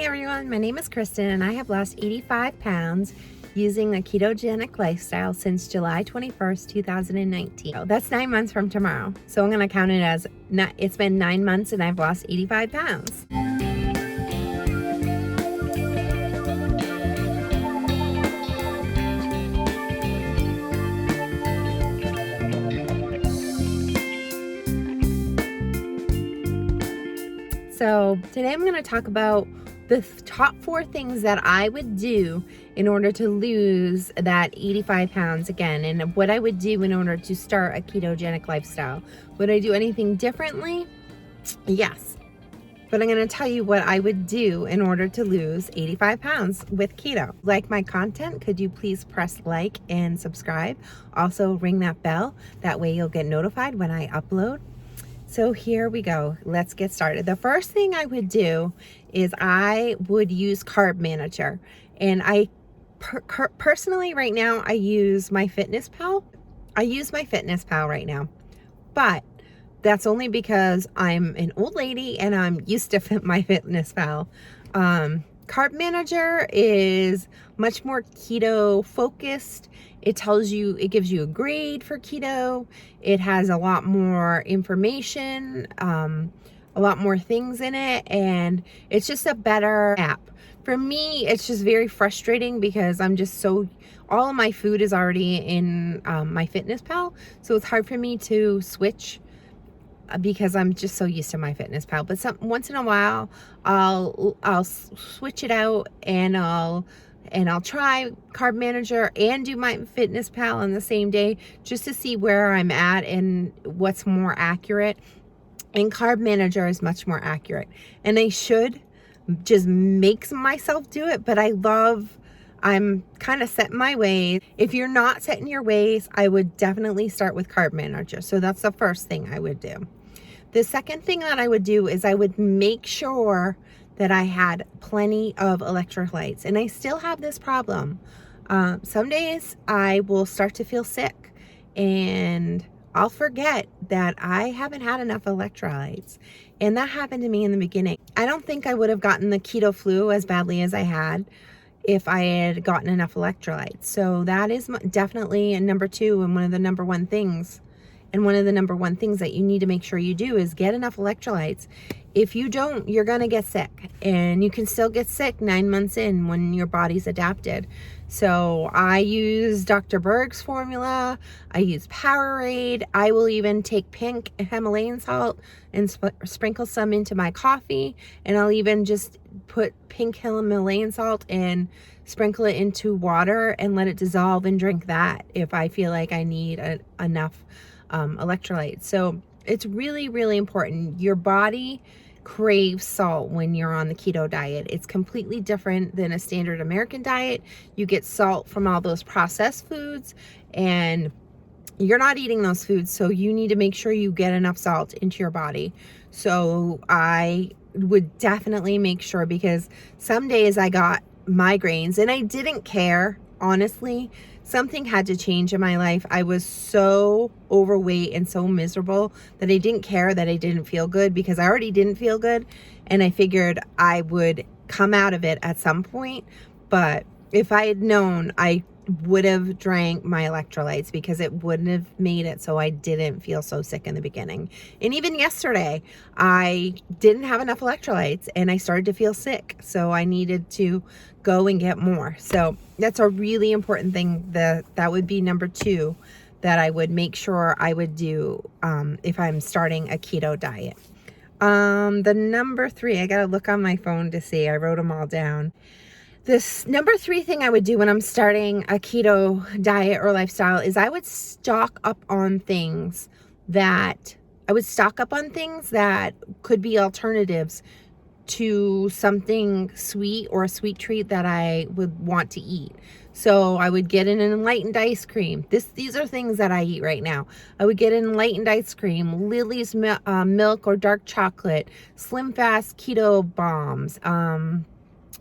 everyone, my name is Kristen and I have lost 85 pounds using a ketogenic lifestyle since July 21st, 2019. That's 9 months from tomorrow. So I'm gonna count it as, it's been 9 months and I've lost 85 pounds. So today I'm going to talk about the top 4 things that I would do in order to lose that 85 pounds again, and what I would do in order to start a ketogenic lifestyle. Would I do anything differently? Yes. But I'm going to tell you what I would do in order to lose 85 pounds with keto. Like my content, could you please press like and subscribe? Also ring that bell. That way you'll get notified when I upload. So here we go. Let's get started. The first thing I would do is I would use Carb Manager. And I personally right now, I use my Fitness Pal. I use my Fitness Pal right now. But that's only because I'm an old lady and I'm used to my Fitness Pal. Carb Manager is much more keto focused. It tells you, it gives you a grade for keto. It has a lot more information, a lot more things in it, and it's just a better app. For me, it's just very frustrating because I'm just so, all of my food is already in my Fitness Pal, so it's hard for me to switch because I'm just so used to my Fitness Pal. But once in a while, I'll switch it out and I'll try Carb Manager and do my Fitness Pal on the same day just to see where I'm at and what's more accurate. And Carb Manager is much more accurate. And I should just make myself do it, but I'm kind of set in my ways. If you're not set in your ways, I would definitely start with Carb Manager. So that's the first thing I would do. The second thing that I would do is I would make sure that I had plenty of electrolytes. And I still have this problem. Some days I will start to feel sick and I'll forget that I haven't had enough electrolytes. And that happened to me in the beginning. I don't think I would have gotten the keto flu as badly as I had if I had gotten enough electrolytes. So that is definitely number 2 and one of the number 1 things. And one of the number 1 things that you need to make sure you do is get enough electrolytes. If you don't, you're going to get sick. And you can still get sick 9 months in when your body's adapted. So I use Dr. Berg's formula. I use Powerade. I will even take pink Himalayan salt and sprinkle some into my coffee. And I'll even just put pink Himalayan salt and sprinkle it into water and let it dissolve and drink that if I feel like I need enough electrolytes. So it's really, really important. Your body craves salt when you're on the keto diet. It's completely different than a standard American diet. You get salt from all those processed foods and you're not eating those foods. So you need to make sure you get enough salt into your body. So I would definitely make sure, because some days I got migraines and I didn't care, honestly. Something had to change in my life. I was so overweight and so miserable that I didn't care that I didn't feel good, because I already didn't feel good. And I figured I would come out of it at some point. But if I had known, I would have drank my electrolytes, because it wouldn't have made it so I didn't feel so sick in the beginning. And even yesterday, I didn't have enough electrolytes and I started to feel sick. So I needed to go and get more. So that's a really important thing. That would be number 2 that I would make sure I would do if I'm starting a keto diet. The number 3, I gotta look on my phone to see. I wrote them all down. This number 3 thing I would do when I'm starting a keto diet or lifestyle is I would stock up on things that could be alternatives to something sweet or a sweet treat that I would want to eat. So I would get an enlightened ice cream. These are things that I eat right now. I would get an enlightened ice cream, Lily's milk or dark chocolate, Slim Fast keto bombs,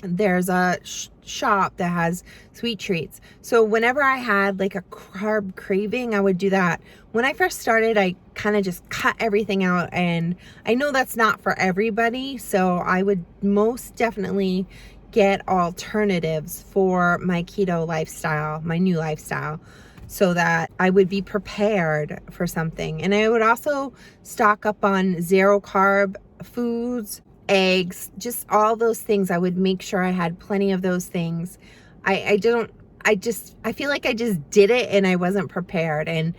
there's a shop that has sweet treats. So whenever I had like a carb craving, I would do that. When I first started, I kind of just cut everything out, and I know that's not for everybody. So I would most definitely get alternatives for my keto lifestyle, my new lifestyle, so that I would be prepared for something. And I would also stock up on 0 carb foods, eggs, just all those things. I would make sure I had plenty of those things. I feel like I just did it and I wasn't prepared. And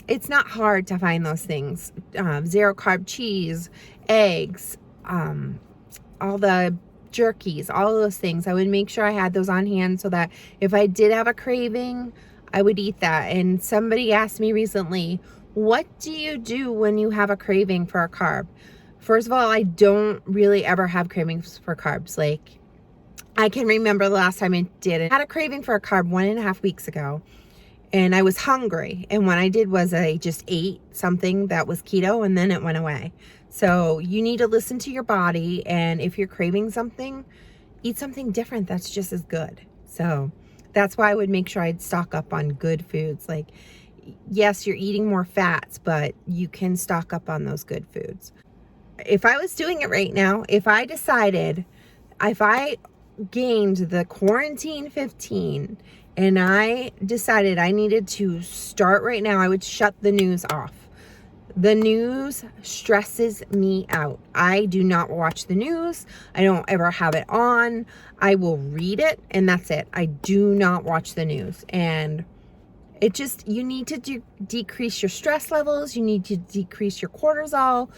it's not hard to find those things. 0 carb cheese, eggs, all the jerkies, all those things. I would make sure I had those on hand so that if I did have a craving, I would eat that. And somebody asked me recently, what do you do when you have a craving for a carb? First of all, I don't really ever have cravings for carbs. Like, I can remember the last time I did it. I had a craving for a carb 1.5 weeks ago, and I was hungry. And what I did was I just ate something that was keto, and then it went away. So you need to listen to your body, and if you're craving something, eat something different that's just as good. So that's why I would make sure I'd stock up on good foods. Like, yes, you're eating more fats, but you can stock up on those good foods. If I was doing it right now, if I gained the quarantine 15 and I decided I needed to start right now, I would shut the news off. The news stresses me out. I do not watch the news. I don't ever have it on. I will read it and that's it. I do not watch the news. And it just, you need to decrease your stress levels. You need to decrease your cortisol.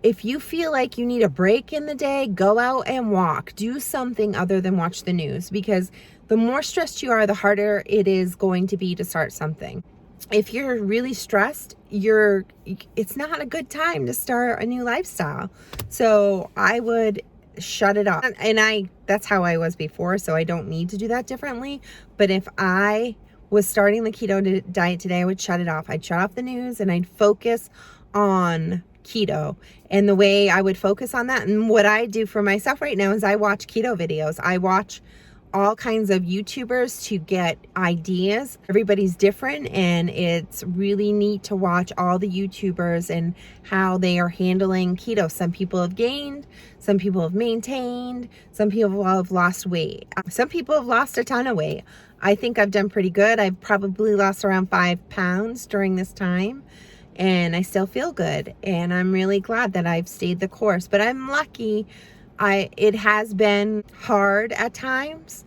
If you feel like you need a break in the day, go out and walk. Do something other than watch the news, because the more stressed you are, the harder it is going to be to start something. If you're really stressed, it's not a good time to start a new lifestyle. So I would shut it off. And that's how I was before, so I don't need to do that differently. But if I was starting the keto diet today, I would shut it off. I'd shut off the news and I'd focus on keto. And the way I would focus on that, and what I do for myself right now, is I watch keto videos. I watch all kinds of YouTubers to get ideas. Everybody's different, and it's really neat to watch all the YouTubers and how they are handling keto. Some people have gained, some people have maintained, some people have lost weight. Some people have lost a ton of weight. I think I've done pretty good. I've probably lost around 5 pounds during this time, and I still feel good. And I'm really glad that I've stayed the course. But I'm lucky. It has been hard at times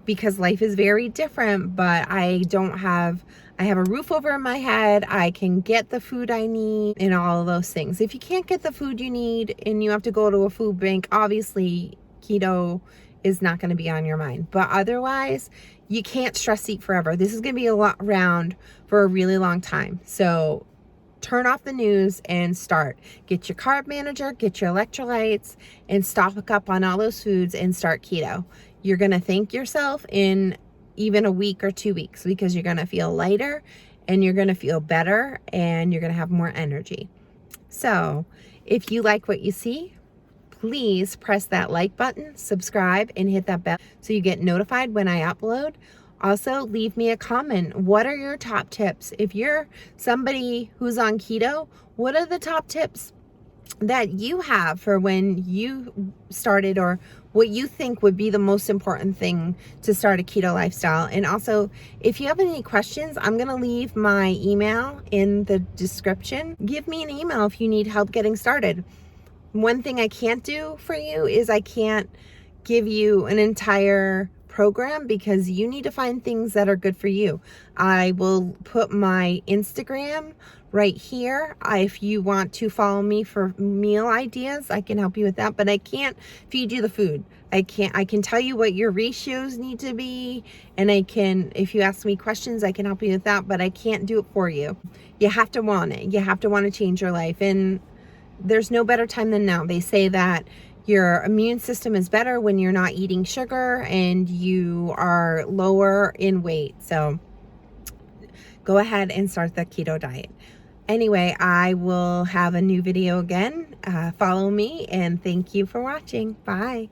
because life is very different, but I have a roof over my head. I can get the food I need and all of those things. If you can't get the food you need and you have to go to a food bank, obviously keto is not going to be on your mind. But otherwise, you can't stress eat forever. This is going to be around for a really long time. So turn off the news and start. Get your carb manager, get your electrolytes, and stock up on all those foods and start keto. You're going to thank yourself in even a week or 2 weeks, because you're going to feel lighter and you're going to feel better and you're going to have more energy. So if you like what you see, please press that like button, subscribe, and hit that bell so you get notified when I upload. Also, leave me a comment. What are your top tips? If you're somebody who's on keto, what are the top tips that you have for when you started, or what you think would be the most important thing to start a keto lifestyle? And also, if you have any questions, I'm going to leave my email in the description. Give me an email if you need help getting started. One thing I can't do for you is I can't give you an entire program, because you need to find things that are good for you. I will put my Instagram right here. If you want to follow me for meal ideas, I can help you with that, but I can't feed you the food. I can tell you what your ratios need to be, and if you ask me questions, I can help you with that, but I can't do it for you. You have to want it. You have to want to change your life, and there's no better time than now. They say that your immune system is better when you're not eating sugar and you are lower in weight. So go ahead and start the keto diet. Anyway, I will have a new video again. Follow me, and thank you for watching. Bye.